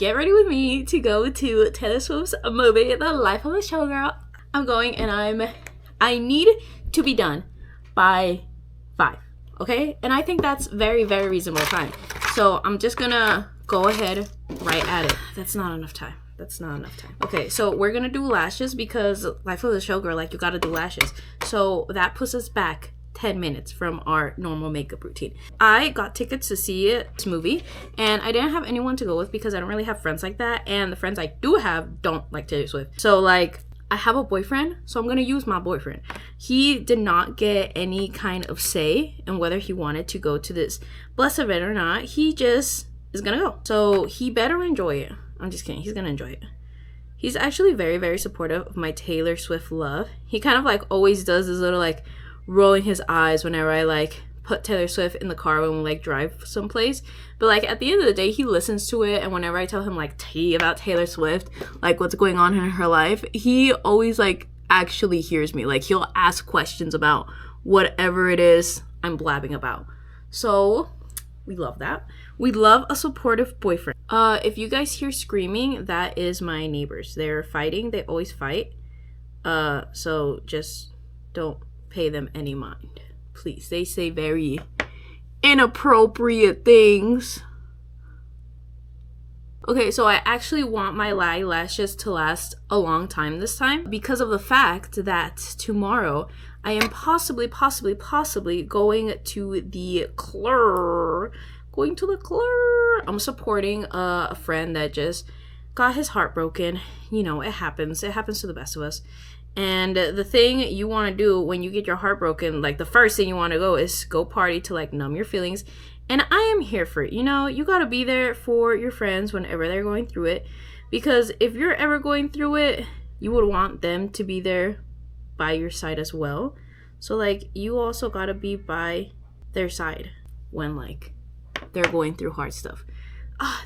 get ready with me to go to Taylor Swift's movie, The Life of a Showgirl. I'm going and I need to be done by 5, okay? And I think that's very, very reasonable time. So I'm just gonna go ahead right at it. That's not enough time. Okay, so we're gonna do lashes because Life of a Showgirl, like, you gotta do lashes. So that puts us back 10 minutes from our normal makeup routine. I got tickets to see this movie and I didn't have anyone to go with because I don't really have friends like that, and the friends I do have don't like Taylor Swift. So like, I have a boyfriend, so I'm gonna use my boyfriend. He did not get any kind of say in whether he wanted to go to this blessed event or not. He just is gonna go. So he better enjoy it. I'm just kidding, he's gonna enjoy it. He's actually very, very supportive of my Taylor Swift love. He kind of like always does this little like rolling his eyes whenever I like put Taylor Swift in the car when we like drive someplace. But like at the end of the day, he listens to it, and whenever I tell him like tea about Taylor Swift, like what's going on in her life, he always like actually hears me. Like he'll ask questions about whatever it is I'm blabbing about. So we love that. We love a supportive boyfriend. If you guys hear screaming, that is my neighbors. They're fighting. They always fight. So just don't pay them any mind, please. They say very inappropriate things. Okay, so I actually want my eyelashes to last a long time this time because of the fact that tomorrow I am possibly going to the club. I'm supporting a friend that just got his heart broken. You know, it happens to the best of us. And the thing you want to do when you get your heart broken, like the first thing you want to go is go party to like numb your feelings. And I am here for it. You know, you got to be there for your friends whenever they're going through it, because if you're ever going through it, you would want them to be there by your side as well. So like, you also got to be by their side when like they're going through hard stuff.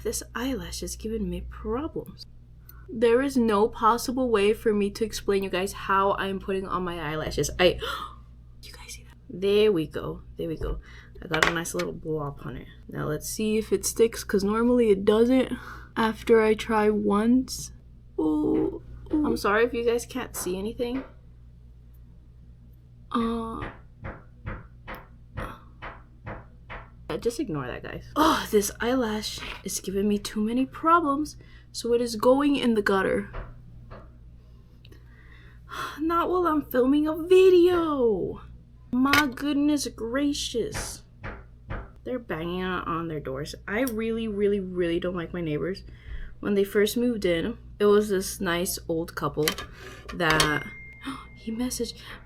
This eyelash is giving me problems. There is no possible way for me to explain you guys how I'm putting on my eyelashes. You guys see that? There we go. I got a nice little blob on it. Now let's see if it sticks, because normally it doesn't after I try once. Ooh. I'm sorry if you guys can't see anything. Just ignore that, guys. This eyelash is giving me too many problems, so it is going in the gutter. Not while I'm filming a video. My goodness gracious. They're banging on their doors. I really don't like my neighbors. When they first moved in, it was this nice old couple that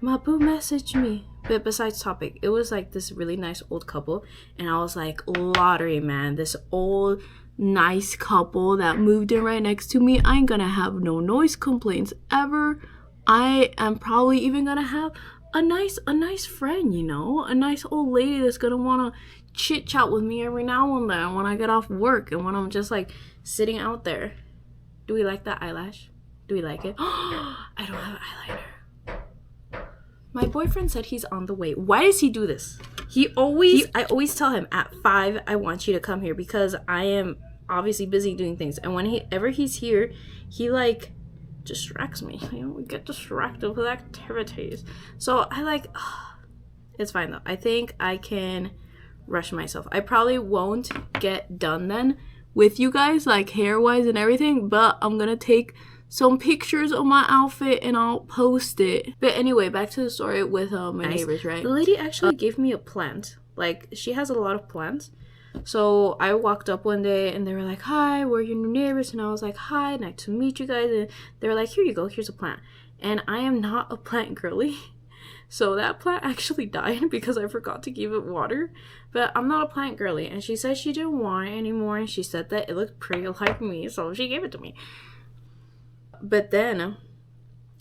my boo messaged me. But besides topic, it was like this really nice old couple, and I was like, lottery, man, this old nice couple that moved in right next to me, I ain't gonna have no noise complaints ever. I am probably even gonna have a nice friend, you know, a nice old lady that's gonna wanna chit chat with me every now and then when I get off work and when I'm just like sitting out there. Do we like that eyelash? Do we like it? I don't have eyeliner. My boyfriend said he's on the way. Why does he do this? I always tell him at 5, I want you to come here because I am obviously busy doing things. And whenever he's here, he like distracts me. You know, we get distracted with activities. So I like, it's fine though. I think I can rush myself. I probably won't get done then with you guys, like hair wise and everything, but I'm gonna take some pictures of my outfit and I'll post it. But anyway, back to the story with my neighbors, right? The lady actually gave me a plant. Like, she has a lot of plants. So I walked up one day and they were like, hi, we're your new neighbors. And I was like, hi, nice to meet you guys. And they were like, here you go, here's a plant. And I am not a plant girly. So that plant actually died because I forgot to give it water. But I'm not a plant girly. And she said she didn't want it anymore. And she said that it looked pretty like me. So she gave it to me. But then,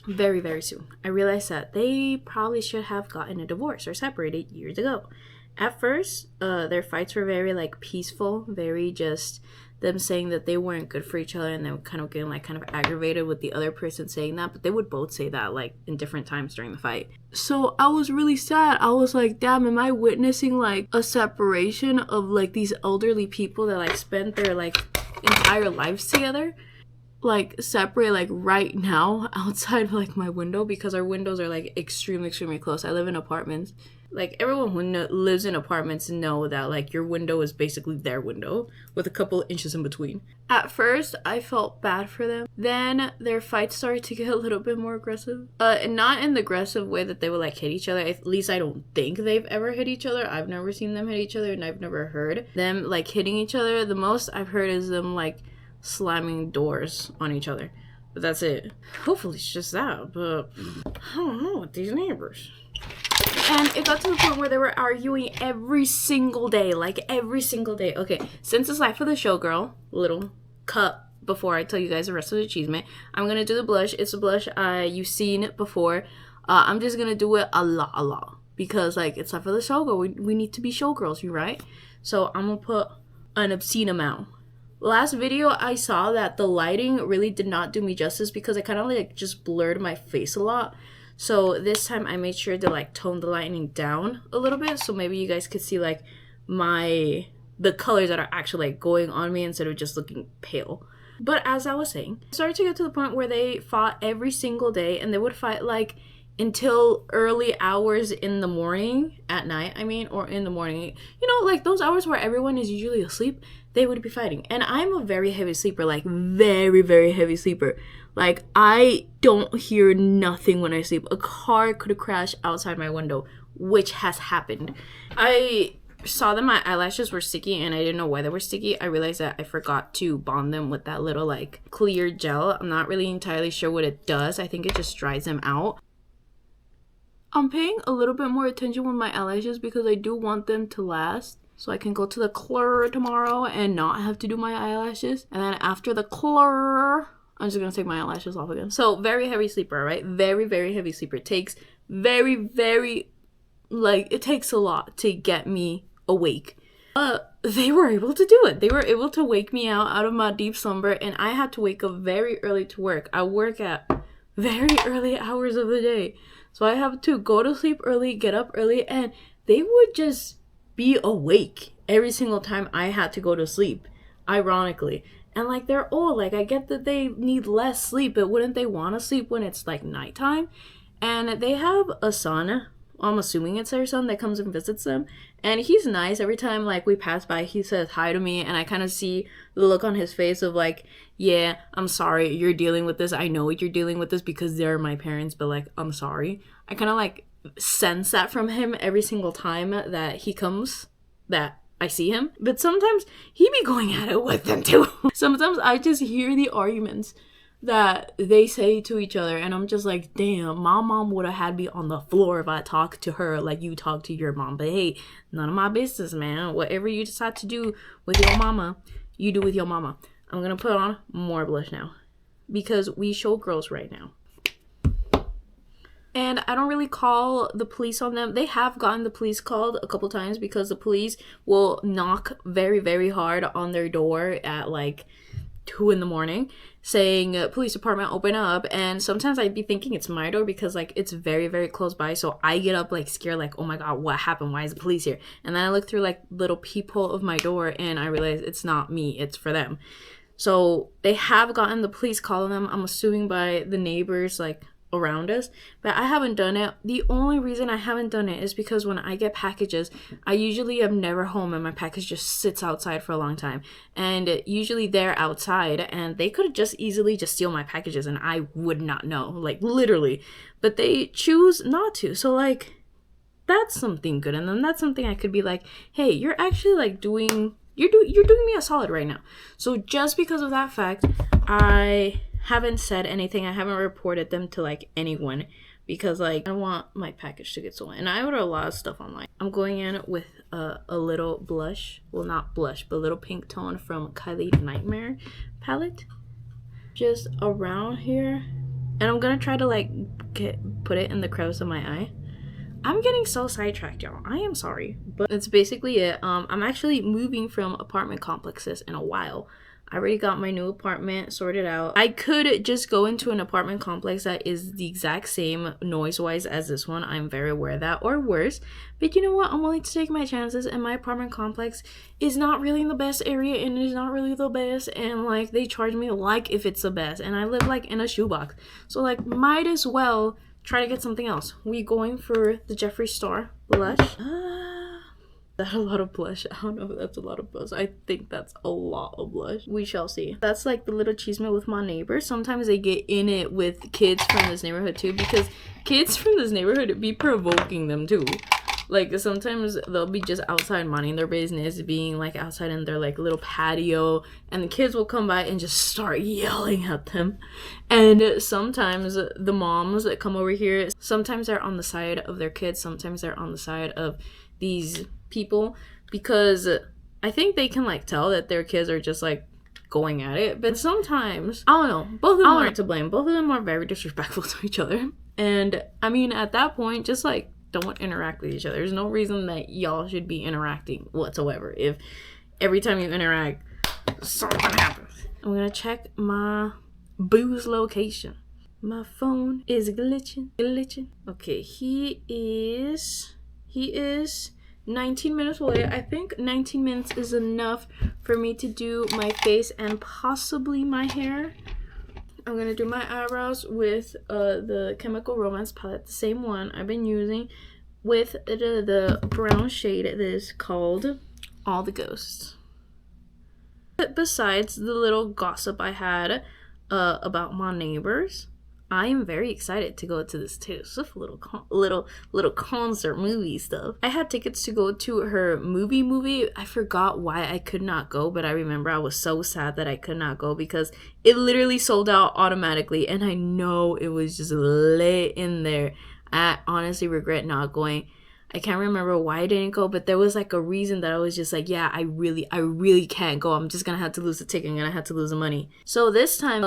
very, very soon, I realized that they probably should have gotten a divorce or separated years ago. At first, their fights were very, like, peaceful, very just them saying that they weren't good for each other, and they were kind of getting, like, kind of aggravated with the other person saying that, but they would both say that, like, in different times during the fight. So I was really sad. I was like, damn, am I witnessing, like, a separation of, like, these elderly people that, like, spent their, like, entire lives together, like separate, like right now outside of like my window, because our windows are like extremely close. I live in apartments. Like everyone who lives in apartments know that like your window is basically their window with a couple of inches in between. At first I felt bad for them, then their fights started to get a little bit more aggressive, and not in the aggressive way that they would like hit each other. At least I don't think they've ever hit each other. I've never seen them hit each other, and I've never heard them like hitting each other. The most I've heard is them like slamming doors on each other, but that's it. Hopefully it's just that, but I don't know with these neighbors. And it got to the point where they were arguing every single day, like every single day. Okay, since it's Life of the Showgirl, little cut before I tell you guys the rest of the achievement, I'm gonna do the blush. It's a blush you've seen it before. I'm just gonna do it a lot because like it's Life of the Showgirl. We need to be showgirls, you right? So I'm gonna put an obscene amount. Last video I saw that the lighting really did not do me justice because it kind of like just blurred my face a lot. So this time I made sure to like tone the lighting down a little bit, so maybe you guys could see like the colors that are actually like going on me instead of just looking pale. But as I was saying, it started to get to the point where they fought every single day, and they would fight like until early hours in the morning, at night I mean, or in the morning, you know, like those hours where everyone is usually asleep. They would be fighting. And I'm a very heavy sleeper, like very heavy sleeper. Like I don't hear nothing when I sleep. A car could have crashed outside my window, which has happened. I saw that my eyelashes were sticky and I didn't know why they were sticky. I realized that I forgot to bond them with that little like clear gel. I'm not really entirely sure what it does. I think it just dries them out. I'm paying a little bit more attention with my eyelashes because I do want them to last. So I can go to the clur tomorrow and not have to do my eyelashes. And then after the clur, I'm just going to take my eyelashes off again. So very heavy sleeper, right? Very heavy sleeper. It takes it takes a lot to get me awake. They were able to do it. They were able to wake me out of my deep slumber, and I had to wake up very early to work. I work at very early hours of the day. So I have to go to sleep early, get up early, and they would just be awake every single time I had to go to sleep, ironically. And like they're old, like I get that they need less sleep, but wouldn't they want to sleep when it's like nighttime? And they have a son, I'm assuming it's their son, that comes and visits them, and he's nice. Every time like we pass by, he says hi to me, and I kind of see the look on his face of like, yeah, I'm sorry you're dealing with this. I know you're dealing with this because they're my parents, but like I'm sorry. I kind of like sense that from him every single time that he comes, that I see him. But sometimes he be going at it with them too. Sometimes I just hear the arguments that they say to each other, and I'm just like, damn, my mom would have had me on the floor if I talked to her like you talk to your mom. But hey, none of my business, man. Whatever you decide to do with your mama, you do with your mama. I'm gonna put on more blush now because we show girls right now. And I don't really call the police on them. They have gotten the police called a couple times because the police will knock very hard on their door at like 2 a.m. saying, police department, open up. And sometimes I'd be thinking it's my door because like it's very close by. So I get up like scared, like, oh my God, what happened? Why is the police here? And then I look through like little peephole of my door and I realize it's not me, it's for them. So they have gotten the police calling them, I'm assuming by the neighbors like around us, but I haven't done it. The only reason I haven't done it is because when I get packages, I usually am never home and my package just sits outside for a long time, and usually they're outside and they could just easily just steal my packages and I would not know, like literally, but they choose not to. So like that's something good, and then that's something I could be like, hey, you're actually like doing me a solid right now. So just because of that fact, I haven't said anything. I haven't reported them to like anyone because like I want my package to get stolen, and I order a lot of stuff online. I'm going in with a little blush, well not blush, but a little pink tone from Kylie Nightmare palette, just around here, and I'm gonna try to like put it in the crevice of my eye. I'm getting so sidetracked, y'all. I am sorry, but that's basically it. I'm actually moving from apartment complexes in a while. I already got my new apartment sorted out. I could just go into an apartment complex that is the exact same noise-wise as this one. I'm very aware of that, or worse. But you know what? I'm willing to take my chances, and my apartment complex is not really in the best area, and it's not really the best, and like they charge me like if it's the best, and I live like in a shoebox. So like might as well try to get something else. We going for the Jeffree Star blush. That a lot of blush? I don't know if that's a lot of blush. I think that's a lot of blush. We shall see. That's like the little chisme with my neighbors. Sometimes they get in it with kids from this neighborhood too, because kids from this neighborhood be provoking them too. Like sometimes they'll be just outside minding their business, being like outside in their like little patio, and the kids will come by and just start yelling at them. And sometimes the moms that come over here, sometimes they're on the side of their kids, sometimes they're on the side of these people, because I think they can like tell that their kids are just like going at it. But sometimes, I don't know, both of them aren't to blame. Both of them are very disrespectful to each other. And I mean, at that point, just like don't interact with each other. There's no reason that y'all should be interacting whatsoever if every time you interact something happens. I'm gonna check my boo's location. My phone is glitching. Okay, he is 19 minutes away. I think 19 minutes is enough for me to do my face and possibly my hair. I'm gonna do my eyebrows with the Chemical Romance palette, the same one I've been using, with the brown shade that is called All the Ghosts. Besides the little gossip I had about my neighbors, I am very excited to go to this Taylor Swift little concert movie stuff. I had tickets to go to her movie. I forgot why I could not go, but I remember I was so sad that I could not go because it literally sold out automatically, and I know it was just lit in there. I honestly regret not going. I can't remember why I didn't go, but there was like a reason that I was just like, yeah, I really can't go. I'm just gonna have to lose the ticket. I'm gonna have to lose the money. So this time,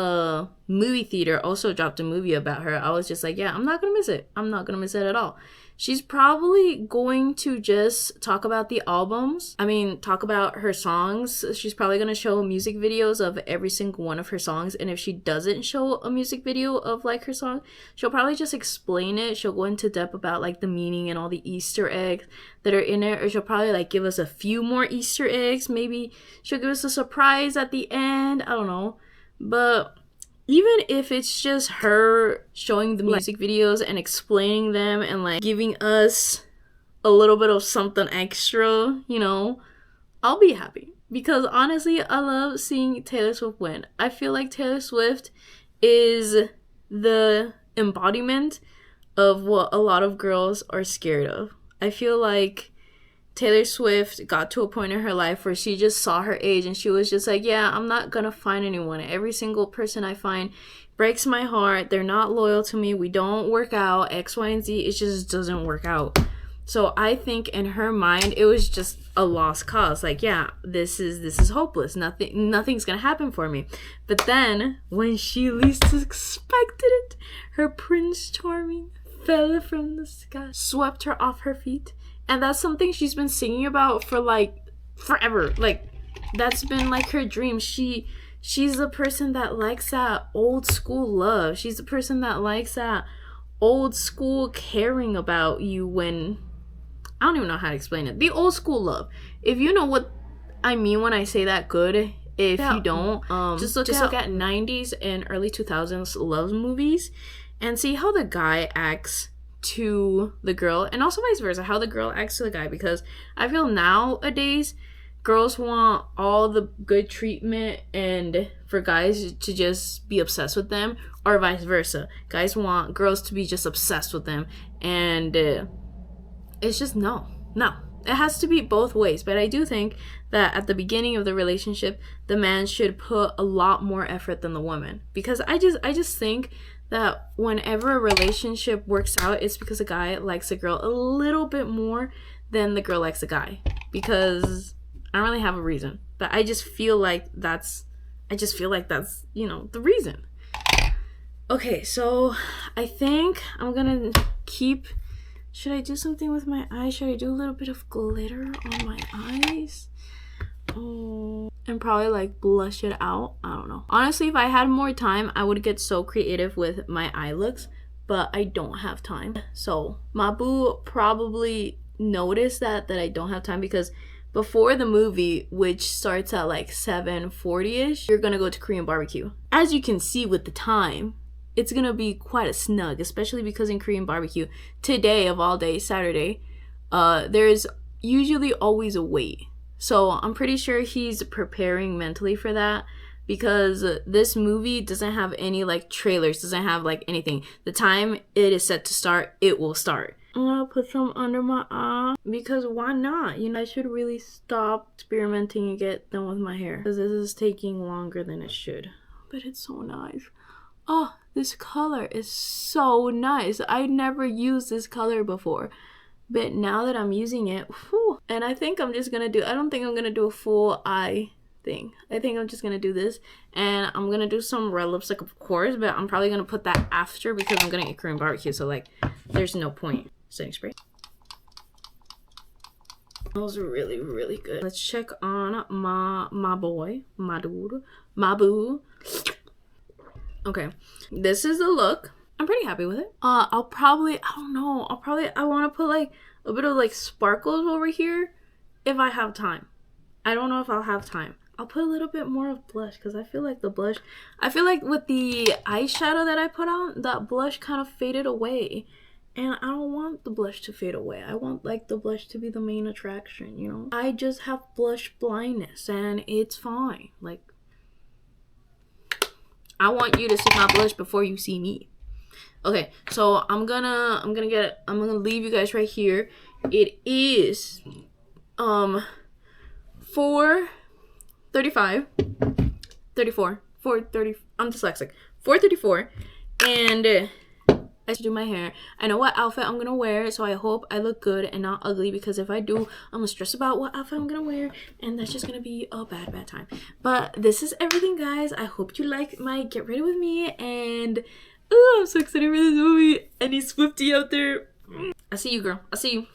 movie theater also dropped a movie about her. I was just like, yeah, I'm not gonna miss it. I'm not gonna miss it at all. She's probably going to just talk about the albums. I mean, talk about her songs. She's probably going to show music videos of every single one of her songs. And if she doesn't show a music video of like her song, she'll probably just explain it. She'll go into depth about like the meaning and all the Easter eggs that are in it. Or she'll probably like give us a few more Easter eggs. Maybe she'll give us a surprise at the end. I don't know. But even if it's just her showing the music videos and explaining them and like giving us a little bit of something extra, you know, I'll be happy. Because honestly, I love seeing Taylor Swift win. I feel like Taylor Swift is the embodiment of what a lot of girls are scared of. I feel like Taylor Swift got to a point in her life where she just saw her age and she was just like, yeah, I'm not gonna find anyone. Every single person I find breaks my heart. They're not loyal to me. We don't work out. X, Y, and Z. It just doesn't work out. So I think in her mind, it was just a lost cause. Like, yeah, this is hopeless. Nothing's gonna happen for me. But then when she least expected it, her Prince Charming fell from the sky, swept her off her feet. And that's something she's been singing about for like forever. Like that's been like her dream. She's the person that likes that old school love. She's the person that likes that old school caring about you when, I don't even know how to explain it. The old school love. If you know what I mean when I say that, good. If you don't, just look at 90s and early 2000s love movies and see how the guy acts to the girl, and also vice versa, how the girl acts to the guy. Because I feel nowadays girls want all the good treatment and for guys to just be obsessed with them, or vice versa. Guys want girls to be just obsessed with them, and it's just no. It has to be both ways. But I do think that at the beginning of the relationship, the man should put a lot more effort than the woman. Because I just think that whenever a relationship works out, it's because a guy likes a girl a little bit more than the girl likes a guy. Because I don't really have a reason, but I just feel like that's, you know, the reason. Okay, so I think I'm gonna should I do something with my eyes? Should I do a little bit of glitter on my eyes? and probably like blush it out. I don't know. Honestly, if I had more time, I would get so creative with my eye looks, but I don't have time. So my boo probably noticed that I don't have time, because before the movie, which starts at like 7:40ish, you're gonna go to Korean barbecue. As you can see with the time, it's gonna be quite a snug, especially because in Korean barbecue, today of all days, Saturday, there's usually always a wait. So I'm pretty sure he's preparing mentally for that, because this movie doesn't have any like trailers, doesn't have like anything. The time it is set to start, it will start. I'm gonna put some under my eye, because why not? You know, I should really stop experimenting and get done with my hair, because this is taking longer than it should. But it's so nice. Oh, this color is so nice. I never used this color before, but now that I'm using it, whew, and I think I'm just gonna do, I don't think I'm gonna do a full eye thing. I think I'm just gonna do this, and I'm gonna do some red lipstick, of course, but I'm probably gonna put that after, because I'm gonna eat Korean barbecue, so like there's no point. Setting spray. Those are really, really good. Let's check on my boy, my dude, my boo. Okay, this is the look. I'm pretty happy with it. I'll probably, I don't know, I want to put like a bit of like sparkles over here if I have time. I don't know if I'll have time. I'll put a little bit more of blush, because I feel like the blush, I feel like with the eyeshadow that I put on, that blush kind of faded away. And I don't want the blush to fade away. I want like the blush to be the main attraction, you know? I just have blush blindness, and it's fine. Like, I want you to see my blush before you see me. Okay, so I'm gonna leave you guys right here. It is 4:35, 34, 4:30. I'm dyslexic. 4:34, and I should do my hair. I know what outfit I'm gonna wear, so I hope I look good and not ugly, because if I do, I'm gonna stress about what outfit I'm gonna wear, and that's just gonna be a bad time. But this is everything, guys. I hope you like my get ready with me, and I'm so excited for this movie. Any Swiftie out there? I see you, girl. I see you.